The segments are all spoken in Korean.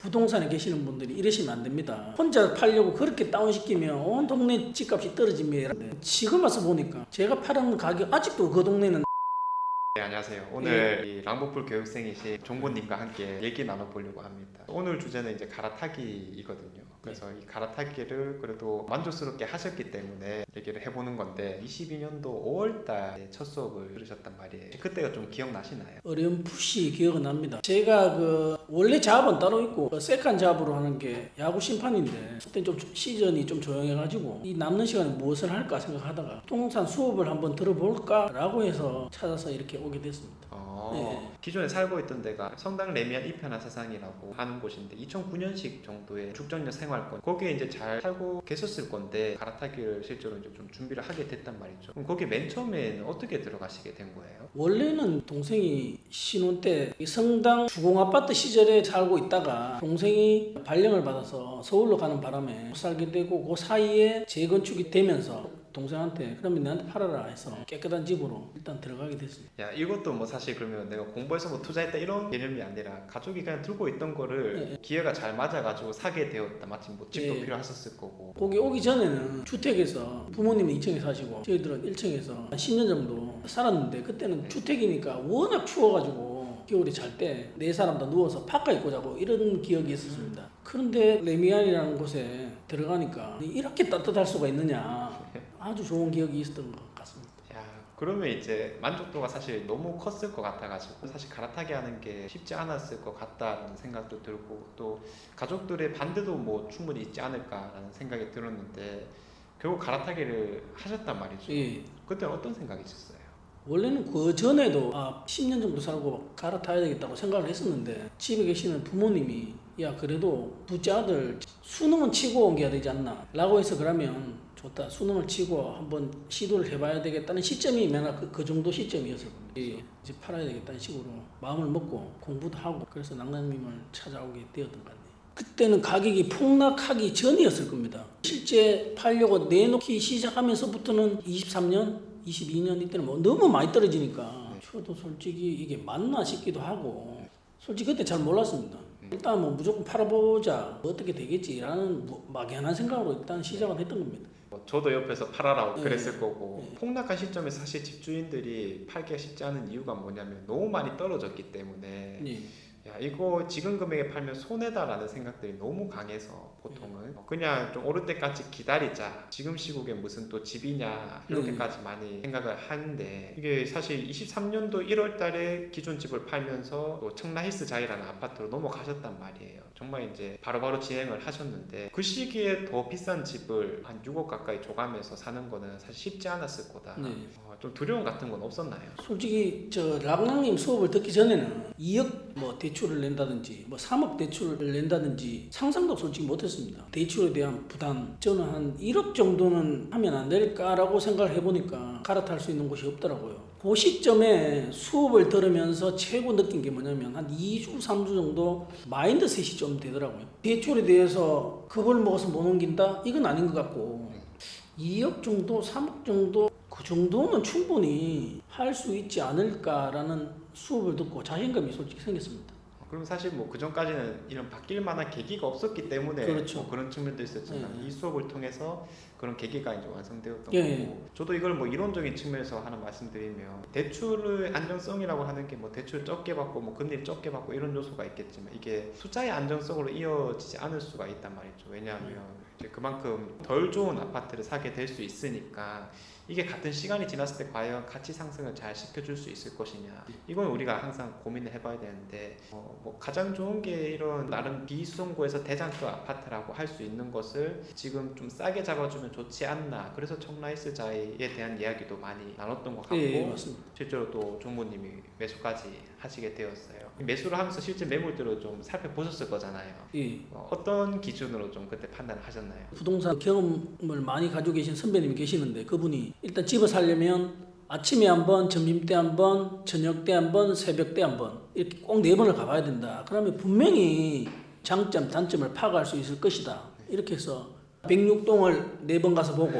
부동산에 계시는 분들이 이러시면 안 됩니다. 혼자 팔려고 그렇게 다운시키면 온 동네 집값이 떨어집니다. 지금 와서 보니까 제가 파는 가격 아직도 그 동네는 네, 안녕하세요. 오늘 이 랑보풀 교육생이신 종고님과 함께 얘기 나눠보려고 합니다. 오늘 주제는 이제 갈아타기이거든요. 그래서 이 갈아타기를 그래도 만족스럽게 하셨기 때문에 얘기를 해보는 건데 22년도 5월달에 첫 수업을 들으셨단 말이에요. 그때가 좀 기억나시나요? 어렴풋이 기억은 납니다. 제가 원래 잡은 따로 있고 세컨 잡으로 하는 게 야구 심판인데 그때 좀 시즌이 좀 조용해가지고 이 남는 시간에 무엇을 할까 생각하다가 부동산 수업을 한번 들어볼까라고 해서 찾아서 이렇게 오게 됐습니다. 네. 기존에 살고 있던 데가 성당 레미안 이편한 세상이라고 하는 곳인데 2009년식 정도의 죽전녀 생활권 거기에 이제 잘 살고 계셨을 건데 갈아타기를 실제로 이제 좀 준비를 하게 됐단 말이죠. 그럼 거기 맨 처음에는 어떻게 들어가시게 된 거예요? 원래는 동생이 신혼 때 성당 주공아파트 시절에 살고 있다가 동생이 발령을 받아서 서울로 가는 바람에 못 살게 되고 그 사이에 재건축이 되면서 동생한테 그러면 내한테 팔아라 해서 깨끗한 집으로 일단 들어가게 됐습니다. 야, 이것도 뭐 사실 그러면 내가 공부해서 뭐 투자했다 이런 개념이 아니라 가족이 그냥 들고 있던 거를 기회가 잘 맞아가지고 사게 되었다. 마침 뭐 집도 필요하셨을 거고. 거기 오기 전에는 주택에서 부모님은 2층에 사시고 저희들은 1층에서 10년 정도 살았는데 그때는 주택이니까 워낙 추워가지고 겨울에 잘 때 네 사람 다 누워서 파카 입고 자고 이런 기억이 있었습니다. 그런데 레미안이라는 곳에 들어가니까 이렇게 따뜻할 수가 있느냐 아주 좋은 기억이 있었던 것 같습니다. 야, 그러면 이제 만족도가 사실 너무 컸을 것 같아가지고 사실 갈아타기 하는 게 쉽지 않았을 것 같다는 생각도 들고 또 가족들의 반대도 뭐 충분히 있지 않을까라는 생각이 들었는데 결국 갈아타기를 하셨단 말이죠. 예. 그때 어떤 생각이 있었어요? 원래는 그 전에도 10년 정도 살고 갈아타야 되겠다고 생각을 했었는데 집에 계시는 부모님이 야 그래도 둘째 아들 수능은 치고 옮겨야 되지 않나 라고 해서 그러면 좋다 수능을 치고 한번 시도를 해봐야 되겠다는 시점이 맨날 그 정도 시점이었을 겁니다. 이제 팔아야 되겠다는 식으로 마음을 먹고 공부도 하고 그래서 낭랑님을 찾아오게 되었던 것 같네요. 그때는 가격이 폭락하기 전이었을 겁니다. 실제 팔려고 내놓기 시작하면서부터는 23년 22년 이때는 뭐 너무 많이 떨어지니까 저도 솔직히 이게 맞나 싶기도 하고 솔직히 그때 잘 몰랐습니다. 일단 뭐 무조건 팔아보자 어떻게 되겠지라는 막연한 생각으로 일단 시작은 했던 겁니다. 저도 옆에서 팔아라고 그랬을 거고 폭락한 시점에서 사실 집주인들이 팔기가 쉽지 않은 이유가 뭐냐면 너무 많이 떨어졌기 때문에 야 이거 지금 금액에 팔면 손해다라는 생각들이 너무 강해서 보통은 그냥 좀 오를 때까지 기다리자 지금 시국에 무슨 또 집이냐 이렇게까지 많이 생각을 하는데 이게 사실 23년도 1월 달에 기존 집을 팔면서 또 청라힐스 자이라는 아파트로 넘어가셨단 말이에요. 정말 이제 바로바로 진행을 하셨는데 그 시기에 더 비싼 집을 한 6억 가까이 줘가면서 사는 거는 사실 쉽지 않았을 거다. 좀 두려움 같은 건 없었나요? 솔직히 락랑님 수업을 듣기 전에는 2억 뭐 대출을 낸다든지 뭐 3억 대출을 낸다든지 상상도 솔직히 못했습니다. 대출에 대한 부담 저는 한 1억 정도는 하면 안 될까라고 생각을 해보니까 갈아탈 수 있는 곳이 없더라고요. 그 시점에 수업을 들으면서 최고 느낀 게 뭐냐면 한 2주 3주 정도 마인드셋이 좀 되더라고요. 대출에 대해서 겁을 먹어서 못 넘긴다? 이건 아닌 것 같고 2억 정도 3억 정도 그 정도는 충분히 할 수 있지 않을까라는 수업을 듣고 자신감이 솔직히 생겼습니다. 그럼 사실 뭐 그전까지는 이런 바뀔 만한 계기가 없었기 때문에 그렇죠. 뭐 그런 측면도 있었지만 이 수업을 통해서 그런 계기가 이제 완성되었던 거고 저도 이걸 뭐 이론적인 측면에서 하나 말씀드리면 대출의 안정성이라고 하는 게 뭐 대출 적게 받고 뭐 금리를 적게 받고 이런 요소가 있겠지만 이게 투자의 안정성으로 이어지지 않을 수가 있단 말이죠. 왜냐하면 이제 그만큼 덜 좋은 아파트를 사게 될 수 있으니까 이게 같은 시간이 지났을 때 과연 가치 상승을 잘 시켜줄 수 있을 것이냐 이건 우리가 항상 고민을 해봐야 되는데 뭐 가장 좋은 게 이런 나름 비수성구에서 대장도 아파트라고 할 수 있는 것을 지금 좀 싸게 잡아주면 좋지 않나 그래서 청라힐스 자이에 대한 이야기도 많이 나눴던 것 같고 실제로 또 종부님이 매수까지 하시게 되었어요. 매수를 하면서 실제 매물들을 좀 살펴보셨을 거잖아요. 어떤 기준으로 좀 그때 판단을 하셨나요? 부동산 경험을 많이 가지고 계신 선배님이 계시는데 그분이 일단 집을 사려면 아침에 한 번, 점심때 한 번, 저녁 때 한 번, 새벽 때 한 번 이렇게 꼭 4번을 가봐야 된다. 그러면 분명히 장점, 단점을 파악할 수 있을 것이다. 이렇게 해서 106동을 4번 가서 보고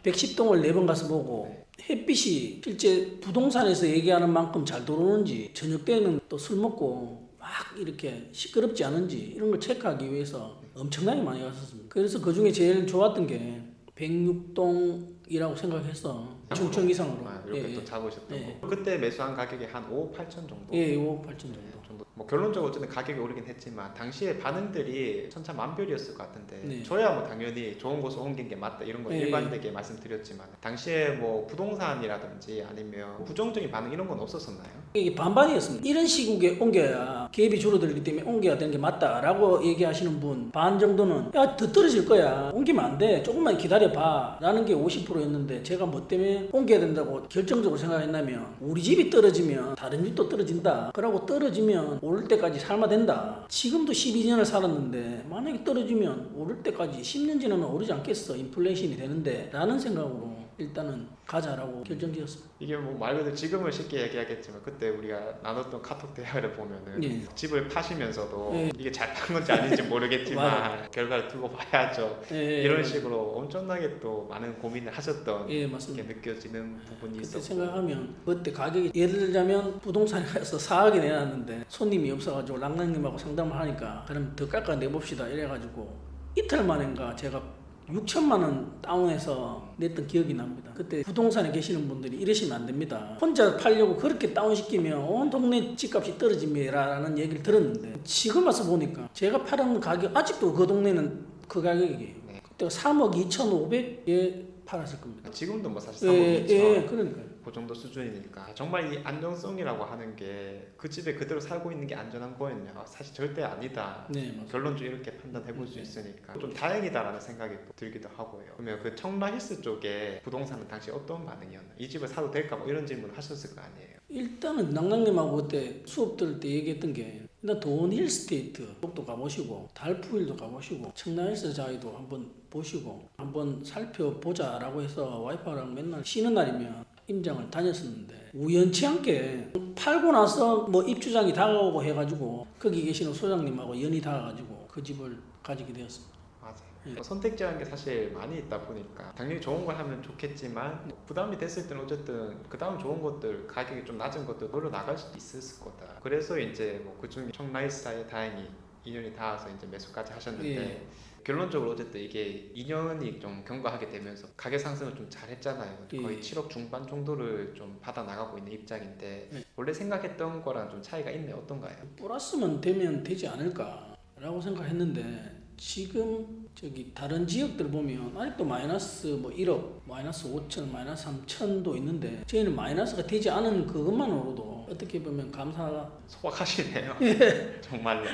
110동을 4번 가서 보고 햇빛이 실제 부동산에서 얘기하는 만큼 잘 들어오는지 저녁 때는 또 술 먹고 막 이렇게 시끄럽지 않은지 이런 걸 체크하기 위해서 엄청나게 많이 갔었습니다. 그래서 그 중에 제일 좋았던 게 106동이라고 생각했어. 충청 이상으로. 이렇게 또 잡으셨던 거. 그때 매수한 가격이 한 5억 8천 정도. 5억 8천 정도. 뭐 결론적으로 어쨌든 가격이 오르긴 했지만 당시에 반응들이 천차만별이었을 것 같은데 저야 뭐 당연히 좋은 곳을 옮긴 게 맞다 이런 거 일반되게 말씀드렸지만 당시에 뭐 부동산이라든지 아니면 부정적인 반응 이런 건 없었었나요? 이게 반반이었습니다. 이런 시국에 옮겨야 기업이 줄어들기 때문에 옮겨야 되는 게 맞다라고 얘기하시는 분 반 정도는 야 더 떨어질 거야 옮기면 안 돼 조금만 기다려봐 라는 게 50%였는데 제가 뭐 때문에 옮겨야 된다고 결정적으로 생각했냐면 우리 집이 떨어지면 다른 집도 떨어진다 그러고 떨어지면 오를 때까지 삶아 된다. 지금도 12년을 살았는데 만약에 떨어지면 오를 때까지 10년 지나면 오르지 않겠어. 인플레이션이 되는데 라는 생각으로 일단은 가자라고 결정지었습니다. 이게 뭐 말 그대로 지금은 쉽게 얘기하겠지만 그때 우리가 나눴던 카톡 대화를 보면은 집을 파시면서도 이게 잘 판 건지 아닌지 모르겠지만 결과를 두고 봐야죠. 이런 식으로 엄청나게 또 많은 고민을 하셨던 게 느껴지는 부분이 있었고 생각하면 그때 가격이 예를 들자면 부동산에 가서 4억이 내놨는데 손님이 없어가지고 랑랑님하고 상담을 하니까 그럼 더 깎아 내봅시다 이래가지고 이틀 만인가 제가 6천만 원 다운해서 냈던 기억이 납니다. 그때 부동산에 계시는 분들이 이러시면 안 됩니다. 혼자 팔려고 그렇게 다운시키면 온 동네 집값이 떨어집니다라는 얘기를 들었는데 지금 와서 보니까 제가 팔은 가격 아직도 그 동네는 그 가격이에요. 그때 3억 2,500에 팔았을 겁니다. 지금도 뭐 사실 3억 2천 그러니까요. 그 정도 수준이니까 정말 이 안정성이라고 하는 게 그 집에 그대로 살고 있는 게 안전한 거였냐 사실 절대 아니다. 결론적으로 이렇게 판단해 볼 수 있으니까 좀 다행이다라는 생각이 들기도 하고요. 그러면 그 청라힐스 쪽에 부동산은 당시 어떤 반응이었나요? 이 집을 사도 될까 뭐 이런 질문을 하셨을 거 아니에요. 일단은 낭낭님하고 그때 수업 들을 때 얘기했던 게 일단 도원힐스테이트 쪽도 가보시고 달푸힐도 가보시고 청라힐스 자이도 한번 보시고 한번 살펴보자라고 해서 와이프랑 맨날 쉬는 날이면 임장을 다녔었는데 우연치 않게 팔고 나서 뭐 입주장이 다가오고 해가지고 거기 계시는 소장님하고 연이 닿아가지고 그 집을 가지게 되었습니다. 맞아요. 선택지라는 게 사실 많이 있다 보니까 당연히 좋은 걸 하면 좋겠지만 부담이 됐을 때는 어쨌든 그 다음 좋은 것들 가격이 좀 낮은 것들 노려 나갈 수도 있었을 거다. 그래서 이제 뭐 그중에 청라힐스에 다행히 2년이 닿아서 이제 매수까지 하셨는데 결론적으로 어쨌든 이게 2년이 좀 경과하게 되면서 가격 상승을 좀 잘했잖아요. 거의 7억 중반 정도를 좀 받아 나가고 있는 입장인데 원래 생각했던 거랑 좀 차이가 있네 어떤가요? 플러스만 되면 되지 않을까라고 생각했는데 지금 저기 다른 지역들 보면 아직도 마이너스 뭐 1억, 마이너스 5천, 마이너스 3천도 있는데 저희는 마이너스가 되지 않은 그것만으로도 어떻게 보면 감사가 소박하시네요. 정말로.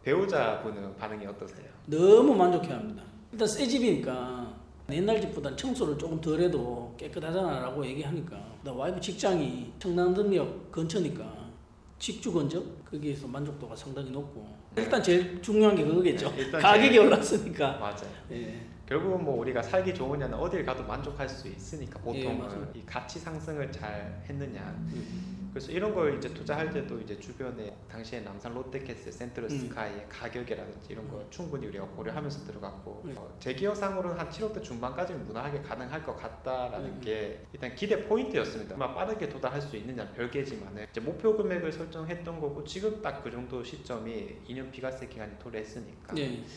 배우자분은 반응이 어떠세요? 너무 만족해합니다. 일단 새 집이니까 옛날 집보다는 청소를 조금 덜해도 깨끗하잖아 라고 얘기하니까 나 와이프 직장이 청담동역 근처니까 직주 근접 거기에서 만족도가 상당히 높고 일단 제일 중요한 게 그거겠죠. 가격이 올랐으니까. 맞아요. 결국은 뭐 우리가 살기 좋으냐는 어딜 가도 만족할 수 있으니까 보통은 이 가치 상승을 잘 했느냐. 그래서 이런 걸 이제 투자할 때도 이제 주변에 당시에 남산 롯데캐슬, 센트럴스카이의 가격이라든지 이런 거 충분히 우리가 고려하면서 들어갔고 제 기억상으로는 한 7억대 중반까지는 무난하게 가능할 것 같다라는 게 일단 기대 포인트였습니다. 얼마 빠르게 도달할 수 있느냐 별개지만은 이제 목표 금액을 설정했던 거고 지금 딱 그 정도 시점이 2년 비과세 기간이 도래했으니까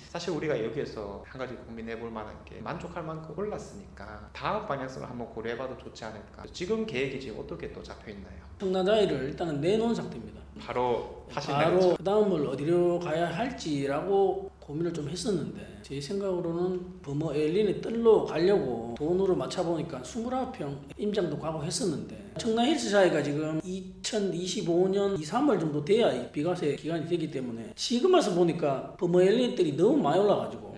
사실 우리가 여기에서 한 가지 고민해 볼 만한 게 만족할 만큼 올랐으니까 다음 방향성을 한번 고려해봐도 좋지 않을까. 지금 계획이 지금 어떻게 또 잡혀 있나요? 청라자이를 일단은 내놓은 상태입니다. 바로 바로 그 다음을 어디로 가야 할지라고 고민을 좀 했었는데 제 생각으로는 버머 엘린의 뜰로 가려고 돈으로 맞춰보니까 29평 임장도 가고 했었는데 청라힐스자이가 지금 2025년 2, 3월 정도 돼야 이 비과세 기간이 되기 때문에 지금 와서 보니까 버머 엘린 뜰이 너무 많이 올라가지고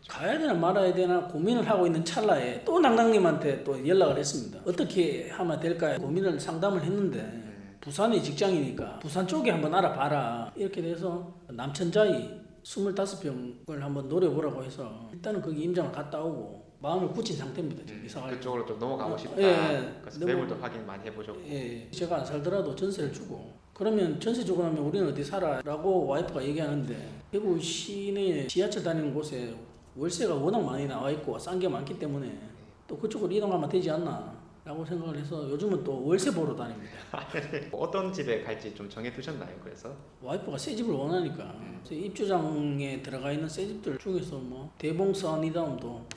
가야 되나 말아야 되나 고민을 하고 있는 찰나에 또 낭낭님한테 또 연락을 했습니다. 어떻게 하면 될까 고민을 상담을 했는데 부산의 직장이니까 부산 쪽에 한번 알아봐라 이렇게 돼서 남천자이 25평을 한번 노려보라고 해서 일단은 거기 임장을 갔다 오고 마음을 굳힌 상태입니다. 그쪽으로 좀 넘어가고 싶다. 그래서 매물도 확인 많이 해보셨고 제가 안 살더라도 전세를 주고 그러면 전세 주고 나면 우리는 어디 살아? 라고 와이프가 얘기하는데 대구 시내 지하철 다니는 곳에 월세가 워낙 많이 나와 있고 싼 게 많기 때문에 또 그쪽으로 이동하면 되지 않나 라고 생각을 해서 요즘은 또 월세 보러 다닙니다. 어떤 집에 갈지 좀 정해두셨나요? 그래서 와이프가 새 집을 원하니까 그래서 입주장에 들어가 있는 새 집들 중에서 뭐 대봉 서니다움도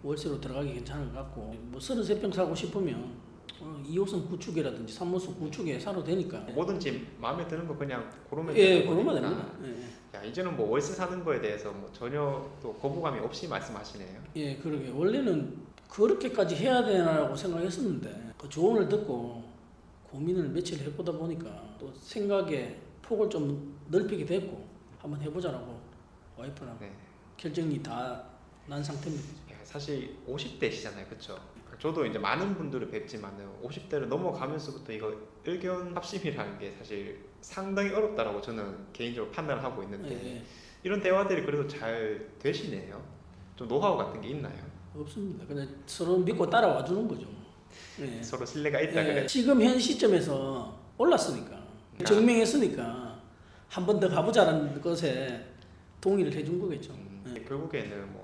월세로 들어가기 괜찮은 것 같고 뭐 33평 사고 싶으면 2호선 구축이라든지 3호선 구축에 사도 되니까. 뭐든지 마음에 드는 거 그냥 고르면 예, 되는 고르면 거니까. 됩니다. 예. 야, 이제는 뭐 월세 사는 거에 대해서 뭐 전혀 또 거부감이 없이 말씀하시네요. 예, 그러게 원래는 그렇게까지 해야 되나라고 생각했었는데 그 조언을 듣고 고민을 며칠 해보다 보니까 또 생각의 폭을 좀 넓히게 됐고 한번 해보자라고 와이프랑 네. 결정이 다 난 상태입니다. 야, 사실 50대시잖아요, 그렇죠? 저도 이제 많은 분들을 뵙지만은 50대를 넘어가면서부터 이거 의견 합심이라는 게 사실 상당히 어렵다라고 저는 개인적으로 판단을 하고 있는데 예, 예. 이런 대화들이 그래도 잘 되시네요. 좀 노하우 같은 게 있나요? 없습니다. 그냥 서로 믿고 따라와 주는 거죠. 예. 서로 신뢰가 있다 그래. 지금 현 시점에서 올랐으니까 증명했으니까 한 번 더 가보자라는 것에 동의를 해준 거겠죠. 결국에는 뭐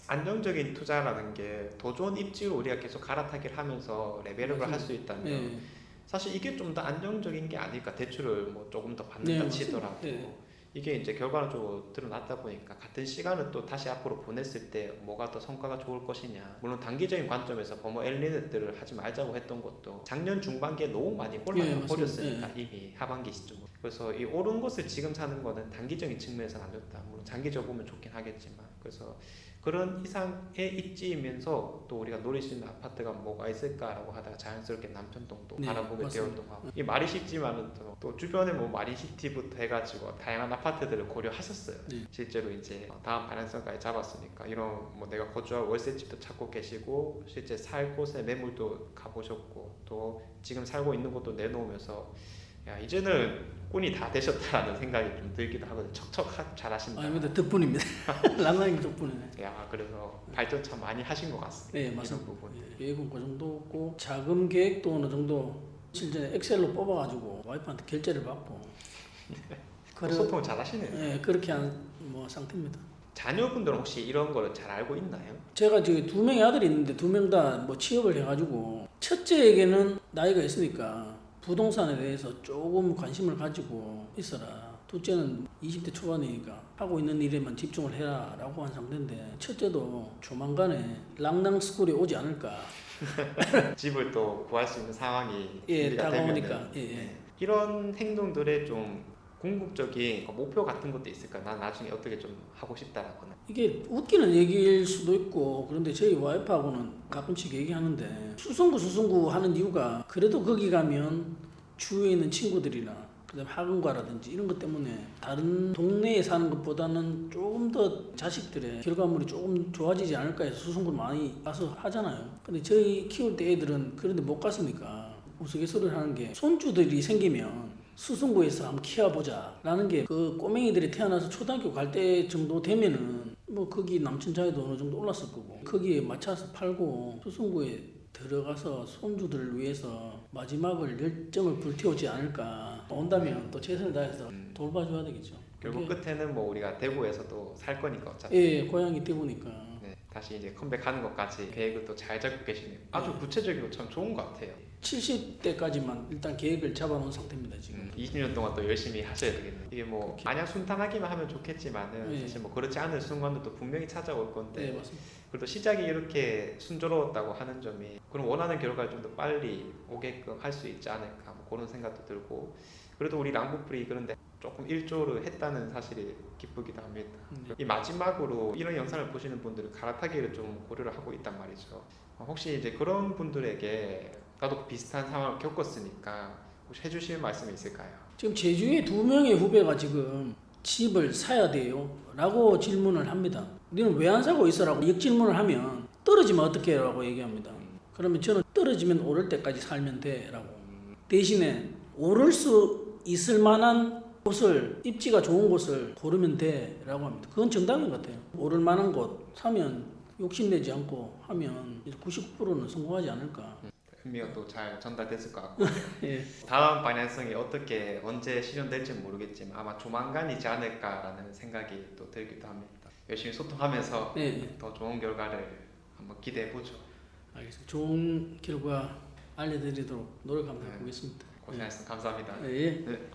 안정적인 투자라는 게 더 좋은 입지로 우리가 계속 갈아타기를 하면서 레벨업을 할 수 있다면 예. 사실 이게 좀 더 안정적인 게 아닐까. 대출을 뭐 조금 더 받는다 네, 치더라도 맞습니다. 이게 이제 결과적으로 드러났다 보니까 같은 시간을 또 다시 앞으로 보냈을 때 뭐가 더 성과가 좋을 것이냐. 물론 단기적인 관점에서 버머 엘리트들을 하지 말자고 했던 것도 작년 중반기에 너무 많이 올라가 버렸으니까 이미 하반기 시점으로. 그래서 이 오른 것을 지금 사는 거는 단기적인 측면에서는 안 좋다. 물론 장기적으로 보면 좋긴 하겠지만 그래서 그런 이상의 입지이면서 또 우리가 노릴 수 있는 아파트가 뭐가 있을까라고 하다가 자연스럽게 남편동도 네, 알아보게 맞습니다. 되었던 거 같고 이 말이 쉽지만은 또 주변에 뭐 마린시티부터 해가지고 다양한 아파트들을 고려하셨어요. 네. 실제로 이제 다음 반환선까지 잡았으니까 이런 뭐 내가 거주할 월세집도 찾고 계시고 실제 살 곳에 매물도 가보셨고 또 지금 살고 있는 곳도 내놓으면서 야 이제는 꾼이 다 되셨다라는 생각이 좀 들기도 하거든요. 척척 잘하신다. 아닙니다. 덕분입니다. 랑랑님 덕분에. 야 그래서 발전 참 많이 하신 것 같습니다. 네, 맞습니다. 계획은 그 정도고 자금 계획도 어느 정도 실제 엑셀로 뽑아가지고 와이프한테 결제를 받고. 소통 잘하시네요. 네, 그렇게 한 뭐 상태입니다. 자녀분들은 혹시 이런 거를 잘 알고 있나요? 제가 지금 2명의 아들이 있는데 2명 다 뭐 취업을 해가지고 첫째에게는 나이가 있으니까 부동산에 대해서 조금 관심을 가지고 있어라. 둘째는 20대 초반이니까 하고 있는 일에만 집중을 해라 라고 한 상태인데 첫째도 조만간에 랑낭스쿨에 오지 않을까. 집을 또 구할 수 있는 상황이 예, 준비가 다가오니까. 되면은 예. 이런 행동들의 좀 궁극적인 목표 같은 것도 있을까? 난 나중에 어떻게 좀 하고 싶다라거나. 이게 웃기는 얘기일 수도 있고 그런데 저희 와이프하고는 가끔씩 얘기하는데 수성구 하는 이유가 그래도 거기 가면 주위에 있는 친구들이나 그다음 학원과라든지 이런 것 때문에 다른 동네에 사는 것보다는 조금 더 자식들의 결과물이 조금 좋아지지 않을까 해서 수성구를 많이 가서 하잖아요. 근데 저희 키울 때 애들은 그런데 못 갔으니까 우스갯소리를 하는 게 손주들이 생기면 수성구에서 한번 키워보자 라는 게 그 꼬맹이들이 태어나서 초등학교 갈 때 정도 되면은 뭐 거기 남천자에도 어느 정도 올랐을 거고 거기에 맞춰서 팔고 수성구에 들어가서 손주들을 위해서 마지막을 열정을 불태우지 않을까. 온다면 또 최선을 다해서 돌봐줘야 되겠죠. 결국 끝에는 뭐 우리가 대구에서도 살 거니까 어차피. 예, 고향이 대구니까. 네, 다시 이제 컴백하는 것까지 계획을 또 잘 잡고 계시네요. 아주 구체적이고 참 좋은 것 같아요. 70대까지만 일단 계획을 잡아놓은 상태입니다 지금. 20년 동안 또 열심히 하셔야 되겠네요. 이게 뭐 마냥 순탄하기만 하면 좋겠지만은 네. 사실 뭐 그렇지 않은 순간도 분명히 찾아올 건데 네, 맞습니다. 그래도 시작이 이렇게 순조로웠다고 하는 점이 그럼 원하는 결과를 좀 더 빨리 오게끔 할 수 있지 않을까 뭐 그런 생각도 들고 그래도 우리 랑부프리 그런데 조금 일조를 했다는 사실이 기쁘기도 합니다. 이 마지막으로 이런 영상을 보시는 분들은 갈아타기를 좀 고려를 하고 있단 말이죠. 혹시 이제 그런 분들에게 나도 비슷한 상황을 겪었으니까 혹시 해주실 말씀이 있을까요? 지금 제주에 2명의 후배가 지금 집을 사야 돼요? 라고 질문을 합니다. 너는 왜 안 사고 있어? 라고 역질문을 하면 떨어지면 어떻게 해요? 라고 얘기합니다. 그러면 저는 떨어지면 오를 때까지 살면 돼 라고. 대신에 오를 수 있을 만한 곳을 입지가 좋은 곳을 고르면 돼 라고 합니다. 그건 정답인 것 같아요. 오를 만한 곳 사면 욕심내지 않고 하면 99%는 성공하지 않을까. 의미가 또 잘 전달됐을 것 같고 예. 다음 방향성이 어떻게 언제 실현될지 모르겠지만 아마 조만간이지 않을까라는 생각이 또 들기도 합니다. 열심히 소통하면서 네. 더 좋은 결과를 한번 기대해 보죠. 알겠습니다. 좋은 결과 알려드리도록 노력 한번 네. 해보겠습니다. 고생하셨습니다. 감사합니다. 예. 네.